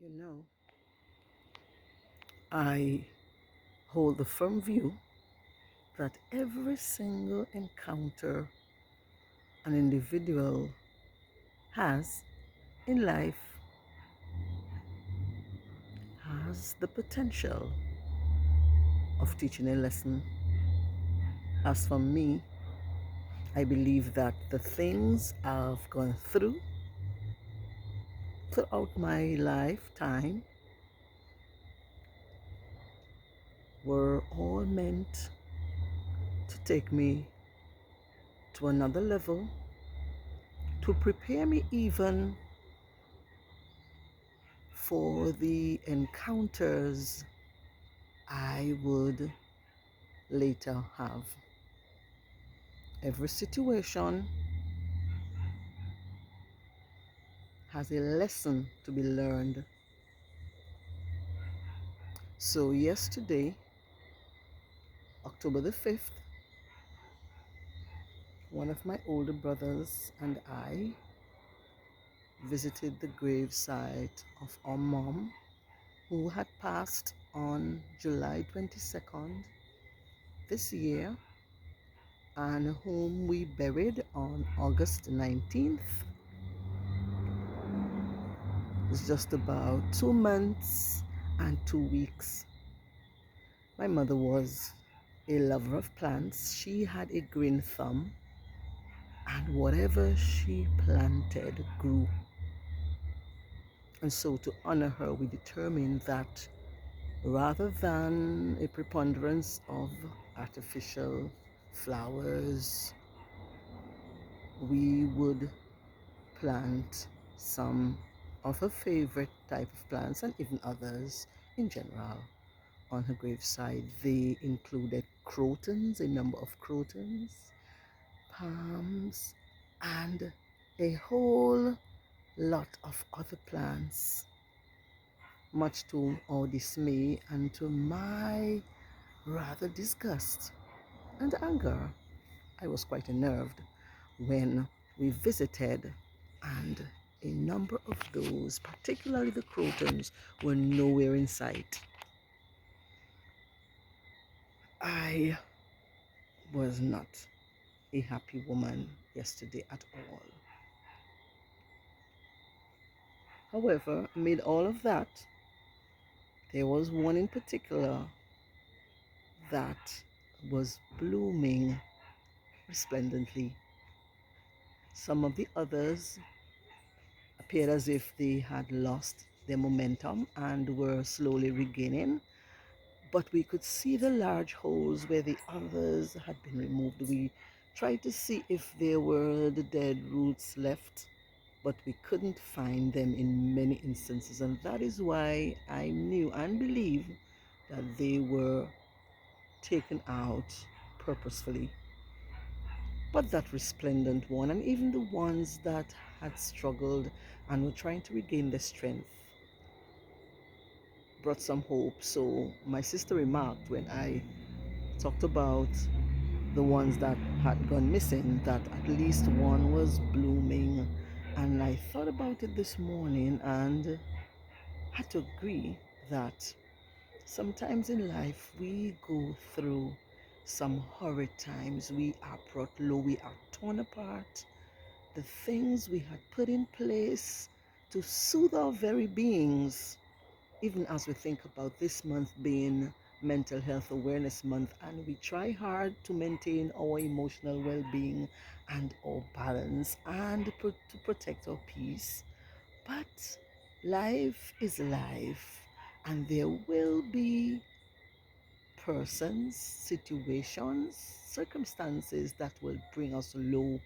You know, I hold the firm view that every single encounter an individual has in life has the potential of teaching a lesson. As for me, I believe that the things I've gone throughout my lifetime were all meant to take me to another level, to prepare me even for the encounters I would later have. Every situation has a lesson to be learned. So, yesterday, October the 5th, one of my older brothers and I visited the gravesite of our mom, who had passed on July 22nd this year, and whom we buried on August 19th. It was just about 2 months and 2 weeks. My mother was a lover of plants. She had a green thumb, and whatever she planted grew. And so, to honor her, we determined that rather than a preponderance of artificial flowers, we would plant some of her favorite type of plants and even others in general on her graveside. They included crotons, a number of crotons, palms, and a whole lot of other plants. Much to our dismay and to my rather disgust and anger, I was quite unnerved when we visited, and a number of those, particularly the crotons, were nowhere in sight. I was not a happy woman yesterday at all. However, amid all of that, there was one in particular that was blooming resplendently. Some of the others appeared as if they had lost their momentum and were slowly regaining, but we could see the large holes where the others had been removed. We tried to see if there were the dead roots left, but we couldn't find them in many instances, and that is why I knew and believe that they were taken out purposefully. But that resplendent one, and even the ones that had struggled and were trying to regain their strength, brought some hope. So my sister remarked when I talked about the ones that had gone missing that at least one was blooming. And I thought about it this morning and had to agree that sometimes in life we go through some horrid times. We are brought low, we are torn apart. The things we had put in place to soothe our very beings, even as we think about this month being Mental Health Awareness Month, and we try hard to maintain our emotional well-being and our balance and to protect our peace. But life is life, and there will be persons, situations, circumstances that will bring us low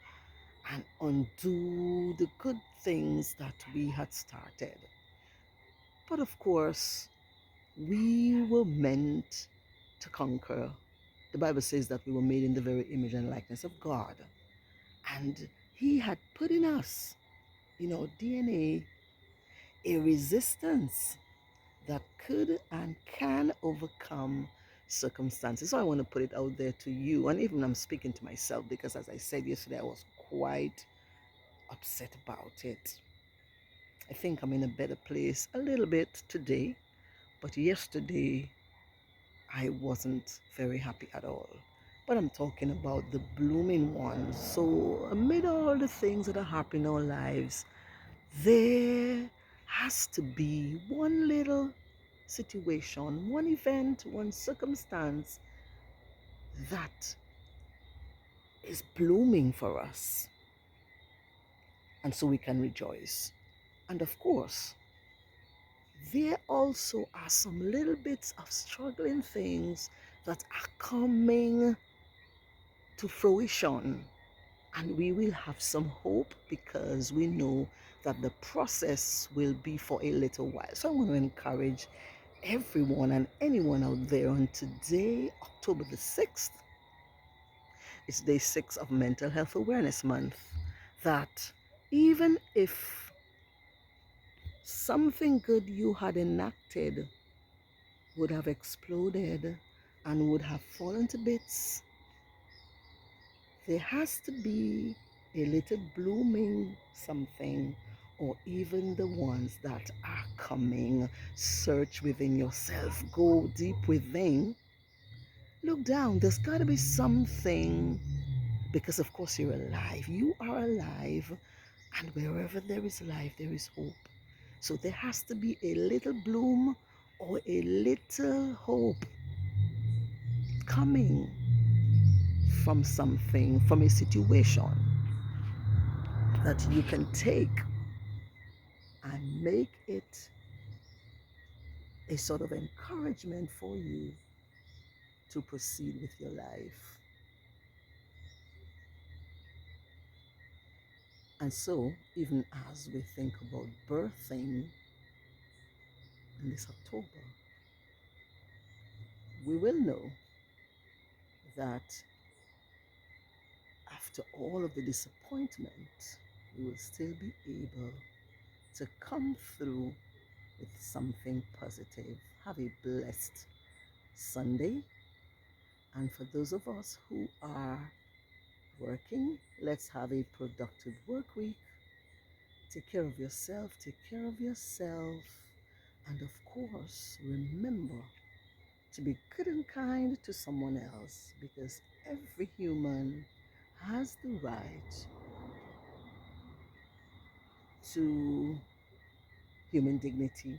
and undo the good things that we had started. But of course, we were meant to conquer. The Bible says that we were made in the very image and likeness of God. And He had put in us, in our DNA, a resistance that could and can overcome circumstances. So I want to put it out there to you, and even I'm speaking to myself, because as I said yesterday, I was quite upset about it. I think I'm in a better place a little bit today, but yesterday I wasn't very happy at all. But I'm talking about the blooming ones. So, amid all the things that are happening in our lives, there has to be one little situation, one event, one circumstance that is blooming for us. And so we can rejoice. And of course, there also are some little bits of struggling things that are coming to fruition. And we will have some hope because we know that the process will be for a little while. So I want to encourage everyone and anyone out there on today, October the 6th, it's day 6 of Mental Health Awareness Month, that even if something good you had enacted would have exploded and would have fallen to bits, there has to be a little blooming something, or even the ones that are coming. Search within yourself, go deep within, look down. There's got to be something, because of course you're alive. You are alive, and wherever there is life, there is hope. So there has to be a little bloom or a little hope coming from something, from a situation that you can take and make it a sort of encouragement for you to proceed with your life. And so, even as we think about birthing in this October, we will know that after all of the disappointment, we will still be able to come through with something positive. Have a blessed Sunday. And for those of us who are working, let's have a productive work week. Take care of yourself, take care of yourself, and of course, remember to be good and kind to someone else, because every human has the right to human dignity.